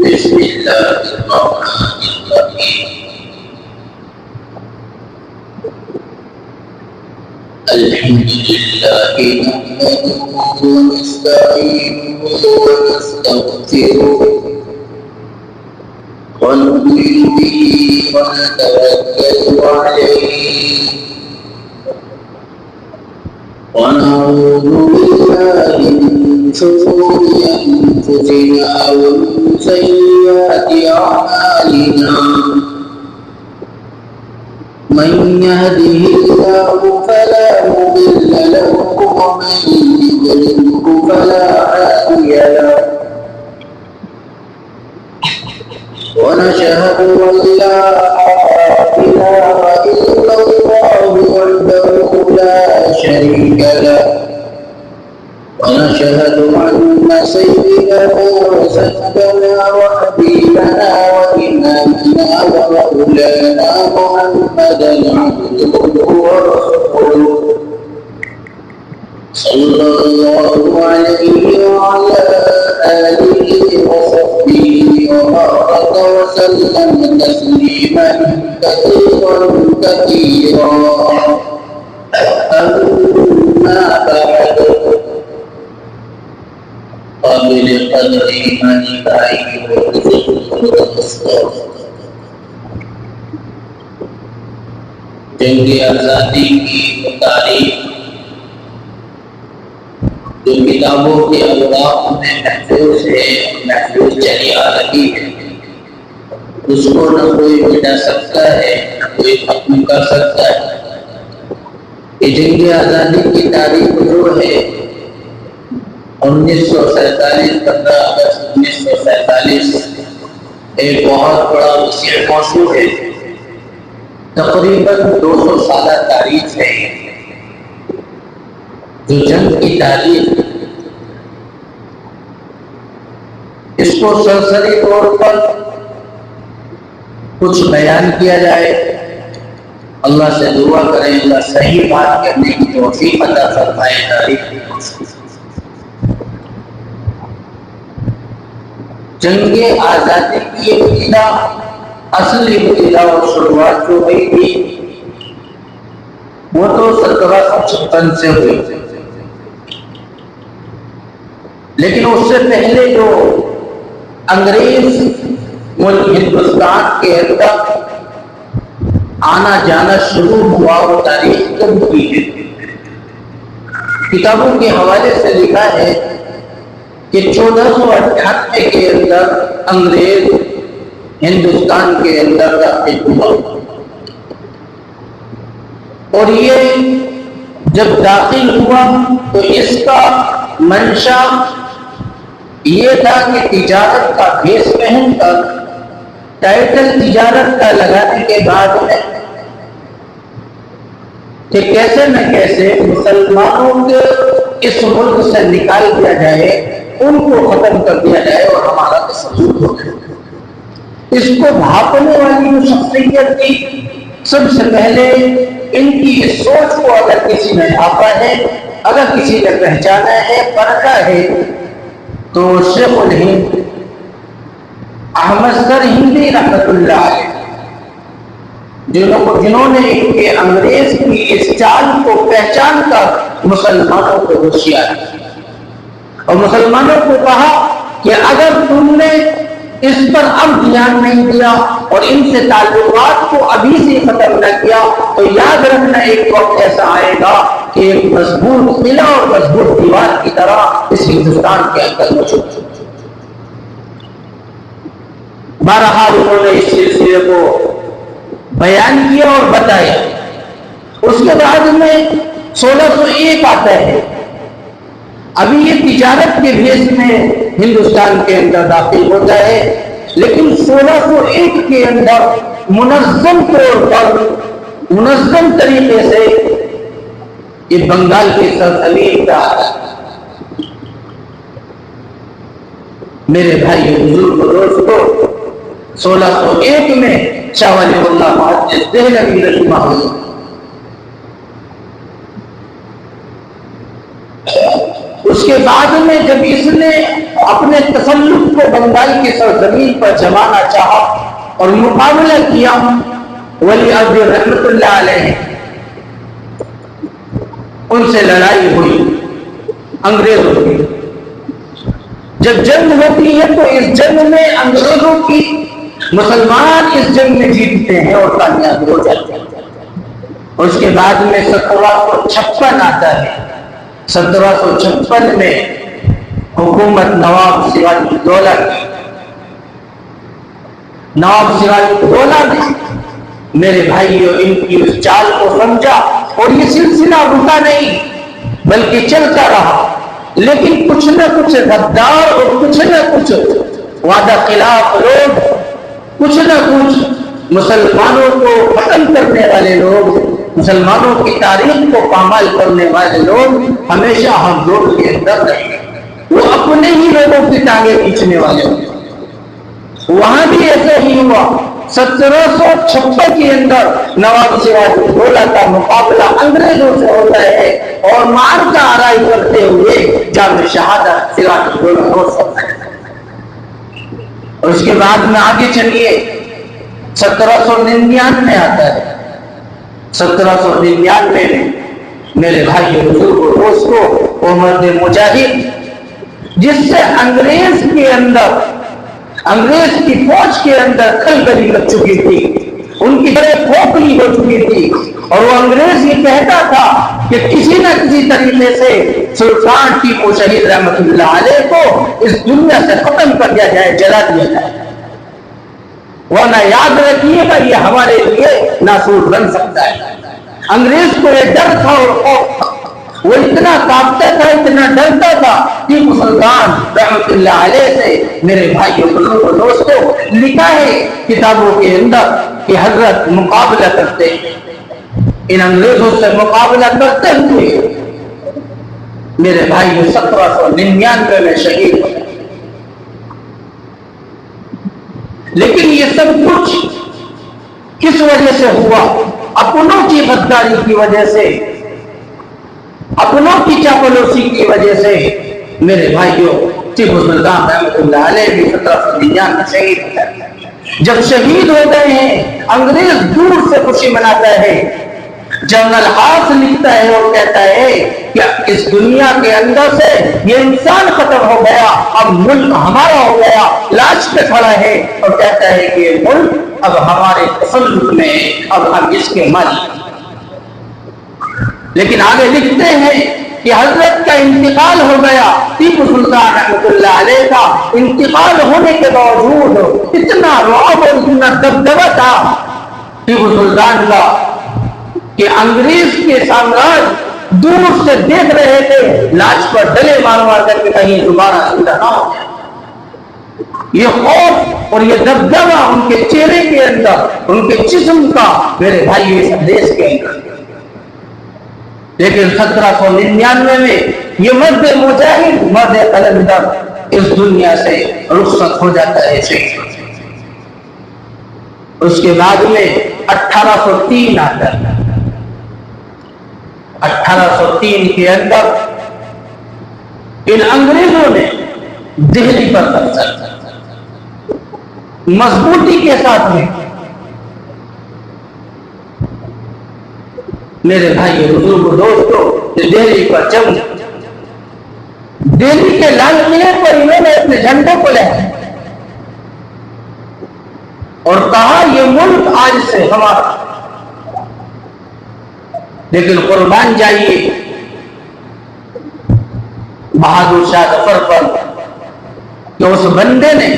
بسم الله الرحمن الرحيم الحمد لله نحمده ونستعينه ونستغفره ونؤمن به ونتوكل عليه ونعوذ بالله من شرور أنفسنا ومن سيئات أعمالنا من يهده الله فلا مضل له ومن يضلله فلا هادي له ونشهد أن لا إله إلا الله وحده لا شريك له ونشهد أن سيدنا وسندنا وحبيبنا وإمامنا ومولانا محمدا عبده ورسوله صلى الله عليه وعلى آله وصحبه وبارك وسلم تسليما كثيرا أما بعد قابل قدر من داعي جنگ آزادی کی تاریخ جو کتابوں کے اوراق میں محفوظ ہے محفوظ چلی آ رہی ہے اس کو نہ کوئی مٹا سکتا ہے نہ کوئی ختم کر سکتا ہے. یہ جنگ آزادی کی تاریخ جو ہے 1947 15 اگست 1947 ایک بہت بڑا وسیع موضوع ہے. تقریباً 200 سالہ تاریخ ہے جو جنگ کی تاریخ. اس کو سرسری طور پر کچھ بیان کیا جائے. اللہ سے دعا کریں اللہ صحیح بات کرنے کی توفیق عطا فرمائے. تاریخ جنگ آزادی کی ابتدا اصل ابتدا اور شروعات جو ہوئی تھی وہ تو 1756 سے ہوئی, لیکن اس سے پہلے جو انگریز ملک ہندوستان کے اندر آنا جانا شروع ہوا وہ تاریخ کب کی ہے. کتابوں کے حوالے سے لکھا ہے کہ 1498 کے اندر انگریز ہندوستان کے اندر داخل ہوا اور یہ جب داخل ہوا تو اس کا منشا یہ تھا کہ تجارت کا بھیس پہن کر ٹائٹل تجارت کا لگانے کے بعد میں کہ کیسے نہ کیسے مسلمانوں کے اس ملک سے نکال دیا جائے, ان کو ختم کر دیا جائے اور ہمارا تصور ہو جائے. اس کو بھاپنے والی جو شخصیت تھی سب سے پہلے ان کی اس سوچ کو اگر کسی نے بھاپا ہے, اگر کسی نے پہچانا ہے, پرکھا ہے تو شیخ الہند احمد سرہندی رحمۃ اللہ علیہ, جنہوں نے ان کے انگریز کی اس چال کو پہچان کر مسلمانوں کو ہوشیار اور مسلمانوں کو کہا کہ اگر تم نے اس پر اب دھیان نہیں دیا اور ان سے تعلقات کو ابھی سے ختم نہ کیا تو یاد رکھنا ایک وقت ایسا آئے گا کہ ایک مضبوط قلعہ اور مضبوط دیوار کی طرح اس ہندوستان کے اندر موجود. بہرحال انہوں نے اس سلسلے کو بیان کیا اور بتایا. اس کے بعد میں 1601 آتا ہے. ابھی یہ تجارت کے بھیس میں ہندوستان کے اندر داخل ہوتا ہے, لیکن 1601 کے اندر منظم طور پر منظم طریقے سے یہ بنگال کی سرزمین کا میرے بھائی بزرگ دوستو 1601 میں شاہ ولی اللہ محدث دہلوی رحمہ اللہ اس کے بعد میں جب اس نے اپنے تسلط کو بنگال کی سرزمین پر جمانا چاہا اور مقابلہ کیا ولی عہد رحمت اللہ علیہ، ان سے لڑائی ہوئی انگریزوں کی۔ جب جنگ ہوتی ہے تو اس جنگ میں انگریزوں کی مسلمان اس جنگ میں جیتتے ہیں اور کامیاب ہو جاتے ہیں۔ اس کے بعد میں 1756 آتا ہے۔ 1756 میں حکومت نواب سراج الدولہ کی۔ نواب سراج الدولہ نے میرے بھائیوں ان کی اس چال کو سمجھا اور یہ سلسلہ رکا نہیں بلکہ چلتا رہا، لیکن کچھ نہ کچھ غدار اور کچھ نہ کچھ وعدہ خلاف لوگ، کچھ نہ کچھ مسلمانوں کو ختم کرنے والے لوگ، مسلمانوں کی تاریخ کو پامال کرنے والے لوگ ہمیشہ ہم لوگ کے اندر رہے۔ وہ اپنے ہی لوگوں کی ٹانگیں کھینچنے والے ہوتے۔ وہاں بھی ایسا ہی ہوا۔ 1756 کے اندر نواب سراج الدولہ کا مقابلہ انگریزوں سے ہوتا ہے اور مار کا آرائی کرتے ہوئے جام شہادت سراج الدولہ ہو سکتا ہے۔ اور اس کے بعد میں آگے چلیے 1799 آتا ہے۔ 1799 میں میرے بھائی بزرگوں دوستوں وہ مرد مجاہد جس سے انگریز کی فوج کے اندر کھلبلی لگ چکی تھی، ان کی جڑیں کھوکھلی ہو چکی تھی، اور وہ انگریز یہ کہتا تھا کہ کسی نہ کسی طریقے سے سلطان ٹیپو شہید رحمت اللہ علیہ کو اس دنیا سے ختم کر دیا جائے، جلا دیا جائے، ورنہ یاد رکھیے گا یہ ہمارے لیے ناسور بن سکتا ہے۔ انگریز کو یہ ڈر تھا اور خوف تھا، وہ اتنا کانپتا تھا، اتنا ڈرتا تھا کہ سلطان رحمت اللہ علیہ سے میرے بھائیوں بزرگوں دوستوں لکھا ہے کتابوں کے اندر کہ حضرت مقابلہ کرتے ان انگریزوں سے مقابلہ کرتے ہوئے میرے بھائیوں 1799 میں شہید ہوئے۔ لیکن یہ سب کچھ کس وجہ سے ہوا؟ اپنوں کی غداری کی وجہ سے، اپنوں کی چاپلوسی کی وجہ سے میرے بھائیوں ٹیپو سلطان رحمت اللہ علیہ بھی 1799 میں شہید ہو گئے۔ جب شہید ہو گئے ہیں انگریز دور سے خوشی مناتا ہے۔ جنرل ہاس لکھتا ہے اور کہتا ہے کہ اس دنیا کے اندر سے یہ انسان ختم ہو گیا، اب ملک ہمارا ہو گیا، لاش پہ کھڑا ہے اور کہتا ہے کہ یہ ملک اب ہمارے تسلط میں، اب ہم اس کے مالک۔ لیکن آگے لکھتے ہیں کہ حضرت کا انتقال ہو گیا، ٹیپو سلطان رحمت اللہ علیہ کا انتقال ہونے کے باوجود اتنا رعب اور اتنا دبدبہ تھا ٹیپو سلطان کا کہ انگریز کے سامراج دور سے دیکھ رہے تھے، لاش پر ڈلے مار مار کر کے کہیں دوبارہ زندہ نہ ہو جائے۔ یہ خوف اور یہ دبدبہ ان کے چہرے کے اندر، ان کے جسم کا میرے بھائی اس دیش کے اندر۔ لیکن 1799 میں یہ مرد مجاہد، مرد قلندر اس دنیا سے رخصت ہو جاتا ہے۔ اس کے بعد میں 1803 آتا ہے۔ 1803 کے اندر ان انگریزوں نے دہلی پر قبضہ مضبوطی کے ساتھ میں۔ میرے بھائی بزرگ دوستوں دہلی پر جنگ، دہلی کے لال قلعے پر انہوں نے اپنے جھنڈے کو لہرایا اور کہا یہ ملک آج سے ہمارا۔ لیکن قربان جائیے بہادر شاہ ظفر پر کہ اس بندے نے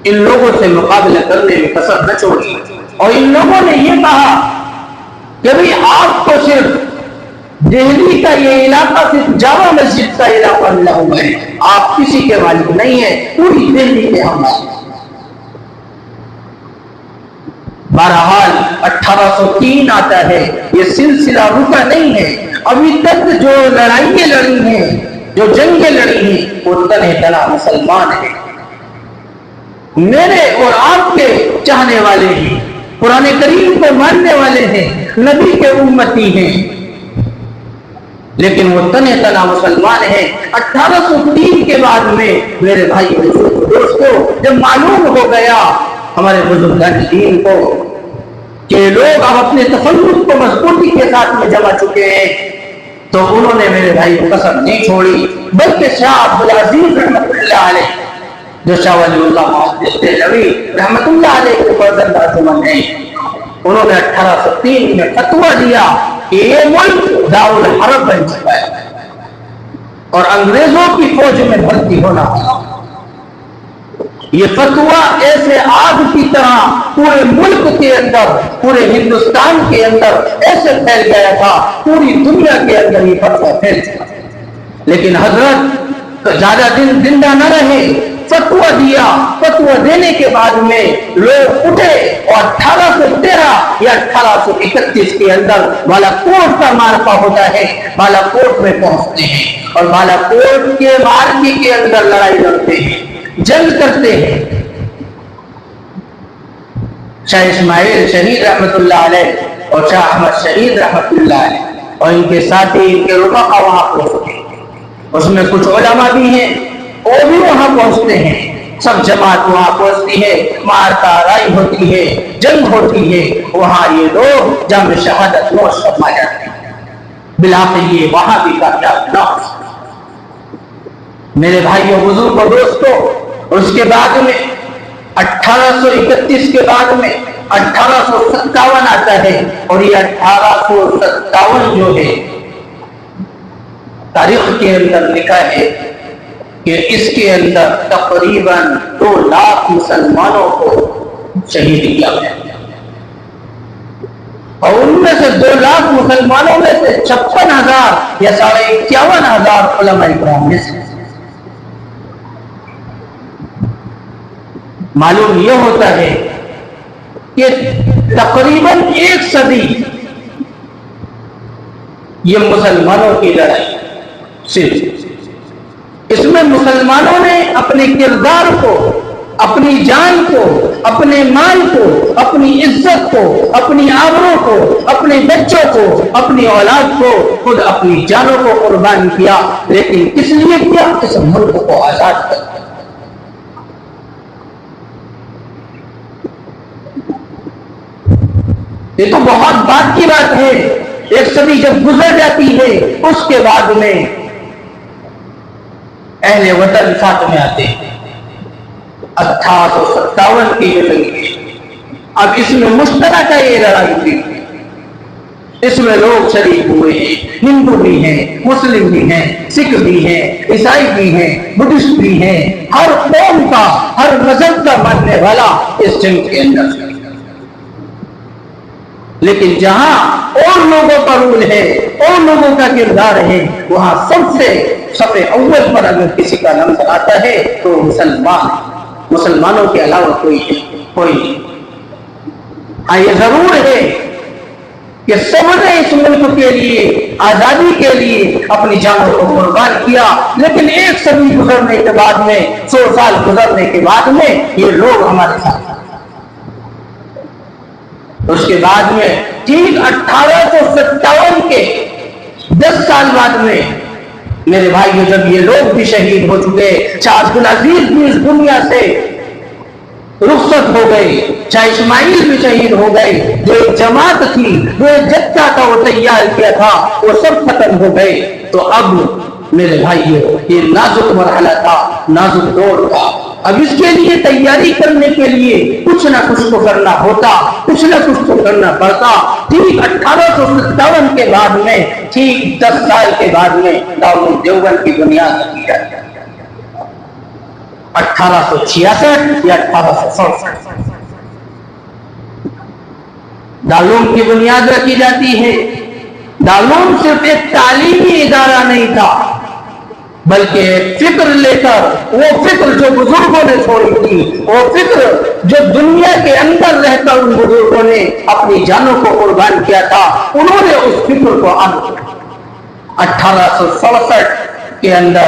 ان لوگوں سے مقابلہ کرنے میں کسر نہ چھوڑی، اور ان لوگوں نے یہ کہا کہ بھی آپ کو صرف دہلی کا یہ علاقہ صرف جامع مسجد کا علاقہ ملا ہوا ہے، آپ کسی کے مالک نہیں ہیں، پوری دہلی کے ہم مالک۔ بہرحال 1803 آتا ہے، یہ سلسلہ رکا نہیں ہے، ابھی تک جو لڑائیاں لڑی ہیں، جو جنگیں لڑی ہیں، وہ تنہ تنہ مسلمان ہیں، میرے اور آپ کے چاہنے والے ہیں، قرآن کریم کو ماننے والے ہیں، نبی کے امتی ہیں، لیکن وہ تنے تنا مسلمان ہیں۔ 1803 کے بعد میں میرے بھائی دوستوں جب معلوم ہو گیا ہمارے بزرگان دین کو کہ لوگ اب اپنے تسلط کو مضبوطی کے ساتھ میں جما چکے ہیں، تو انہوں نے میرے بھائی کو قسم نہیں چھوڑی، بلکہ شاہ عبدالعزیز رحمۃ اللہ علیہ جو شاہ ولی اللہ محدث دہلوی رحمۃ اللہ علیہ کے فرزند ارجمند ہیں، انہوں نے 1803 میں فتویٰ دیا کہ یہ ملک دارالحرب بن چکا ہے اور انگریزوں کی فوج میں بھرتی ہونا ہوگا۔ یہ فتویٰ ایسے آگ کی طرح پورے ملک کے اندر، پورے ہندوستان کے اندر ایسے پھیل گیا تھا، پوری دنیا کے اندر یہ فتویٰ پھیل چکا، لیکن حضرت زیادہ دن زندہ نہ رہے، فتویٰ دیا۔ فتویٰ دینے کے بعد میں لوگ اٹھے اور 1813 یا 1831 کے اندر بالا کوٹ کا معرکہ ہوتا ہے، بالا کوٹ میں پہنچتے ہیں اور بالا کوٹ کے معرکے کے اندر لڑائی لڑتے ہیں، جنگ کرتے ہیں۔ شاہ اسماعیل شہید رحمت اللہ علیہ اور شاہ احمد شہید رحمت اللہ علیہ اور ان کے ساتھی، ان کے رفقا وہاں پہنچتے ہیں، اس میں کچھ علماء بھی ہیں وہ بھی وہاں پہنچتے ہیں، سب جماعت وہاں پہنچتی ہے، مارکا رائی ہوتی ہے، جنگ ہوتی ہے، وہاں یہ لوگ جنگ شہادت نوش فرما جاتے ہیں، بلاخر یہ وہاں بھی کامیاب نہ ہو سکتے۔ میرے بھائیوں بزرگوں دوستوں، اس کے بعد میں 1831 کے بعد میں 1857 آتا ہے اور یہ 1857 جو ہے تاریخ کے اندر لکھا ہے کہ اس کے اندر تقریباً 2 لاکھ مسلمانوں کو شہید کیا گیا اور ان میں سے 2 لاکھ مسلمانوں میں سے 56,000 یا 51,000 علماء کرام میں سے۔ معلوم یہ ہوتا ہے کہ تقریباً 1 صدی یہ مسلمانوں کی لڑائی، صرف اس میں مسلمانوں نے اپنے کردار کو، اپنی جان کو، اپنے مال کو، اپنی عزت کو، اپنی آبرو کو، اپنے بچوں کو، اپنی اولاد کو، خود اپنی جانوں کو قربان کیا، لیکن کس لیے کیا؟ اس ملک کو آزاد کر۔ یہ تو بہت بات کی بات ہے، 1 صدی جب گزر جاتی ہے اس کے بعد میں اہل وطن ساتھ میں آتے ہیں۔ 1857 کی یہ لڑائی، اب اس میں مشترکہ یہ لڑائی تھی، اس میں لوگ شریک ہوئے ہیں، ہندو بھی ہیں، مسلم بھی ہیں، سکھ بھی ہیں، عیسائی بھی ہیں، بدھسٹ بھی ہیں، ہر قوم کا، ہر مذہب کا ماننے والا اس جنگ کے اندر۔ لیکن جہاں اور لوگوں کا رول ہے، اور لوگوں کا کردار ہے، وہاں سب سے صفحے اول پر اگر کسی کا نمبر آتا ہے تو مسلمانوں کے علاوہ کوئی نہیں۔ ہاں یہ ضرور ہے کہ سب نے اس ملک کے لیے، آزادی کے لیے اپنی جانوں کو قربان کیا، لیکن 1 صدی گزرنے کے بعد میں، 100 سال گزرنے کے بعد میں یہ لوگ ہمارے ساتھ۔ اس کے بعد میں ٹھیک 1857 کے 10 سال بعد میں میرے بھائیوں جب یہ لوگ بھی شہید ہو چکے، شاہ عبدالعزیز بھی اس دنیا سے رخصت ہو گئے، شاہ اسماعیل بھی شہید ہو گئے، جو ایک جماعت تھی، جو ایک جتھا کا وہ تیار کیا تھا، وہ سب ختم ہو گئے، تو اب میرے بھائیوں یہ نازک مرحلہ تھا، نازک دور تھا۔ اب اس کے لیے تیاری کرنے کے لیے کچھ نہ کچھ تو کرنا ہوتا، کچھ نہ کچھ تو کرنا پڑتا۔ ٹھیک 1857 کے بعد میں، ٹھیک 10 سال کے بعد میں دارالعلوم دیوبند کی بنیاد رکھی جاتی ہے، 1866 یا 1867 دارالعلوم کی بنیاد رکھی جاتی ہے۔ دارالعلوم صرف ایک تعلیمی ادارہ نہیں تھا، بلکہ فکر لے کر، وہ فکر جو بزرگوں نے چھوڑی تھی، وہ فکر جو دنیا کے اندر رہ کر ان بزرگوں نے اپنی جانوں کو قربان کیا تھا، انہوں نے اس فکر کو 1867 کے اندر